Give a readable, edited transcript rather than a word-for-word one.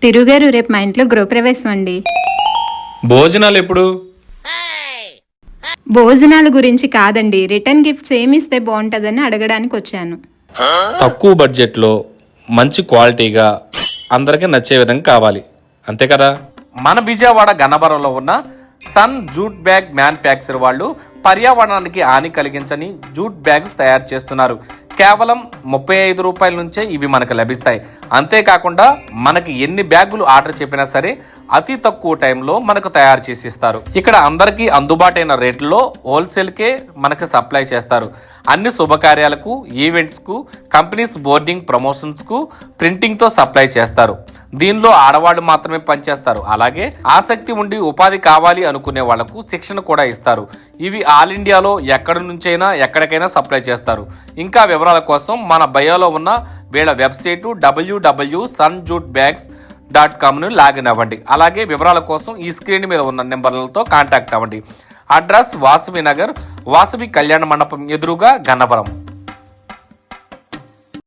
తిరుగారు రేపు మా ఇంట్లో గృహప్రవేశం అండి. భోజనాలు ఎప్పుడు? భోజనాల గురించి కాదండి, రిటర్న్ గిఫ్ట్స్ ఏమి ఇస్తే బాగుంటుందని అడగడానికి వచ్చాను. తక్కువ బడ్జెట్లో మంచి క్వాలిటీగా అందరికీ నచ్చే విధంగా కావాలి, అంతే కదా? మన విజయవాడ గన్నవరంలో ఉన్న సన్ జూట్ బ్యాగ్ మ్యానుఫ్యాక్చర్ వాళ్ళు పర్యావరణానికి హాని కలిగించని జూట్ బ్యాగ్స్ తయారు చేస్తున్నారు. కేవలం 35 రూపాయల నుంచే ఇవి మనకు లభిస్తాయి. అంతేకాకుండా మనకి ఎన్ని బ్యాగులు ఆర్డర్ చెప్పినా సరే అతి తక్కువ టైంలో మనకు తయారు చేసి ఇస్తారు. ఇక్కడ అందరికీ అందుబాటైన రేట్లలో హోల్సేల్కే మనకు సప్లై చేస్తారు. అన్ని శుభకార్యాలకు, ఈవెంట్స్కు, కంపెనీస్ బోర్డింగ్ ప్రమోషన్స్కు ప్రింటింగ్తో సప్లై చేస్తారు. దీనిలో ఆడవాళ్ళు మాత్రమే పనిచేస్తారు. అలాగే ఆసక్తి ఉండి ఉపాధి కావాలి అనుకునే వాళ్లకు శిక్షణ కూడా ఇస్తారు. ఇవి ఆల్ ఇండియాలో ఎక్కడి నుంచైనా ఎక్కడికైనా సప్లై చేస్తారు. ఇంకా వివరాల కోసం మన బయోలో ఉన్న వీళ్ళ వెబ్సైటు www.sunjutbags.com లాగిన్ అవ్వండి. అలాగే వివరాల కోసం ఈ స్క్రీన్ మీద ఉన్న నెంబర్లతో కాంటాక్ట్ అవ్వండి. అడ్రస్ వాసవి నగర్, వాసవి కళ్యాణ మండపం ఎదురుగా గన్నవరం.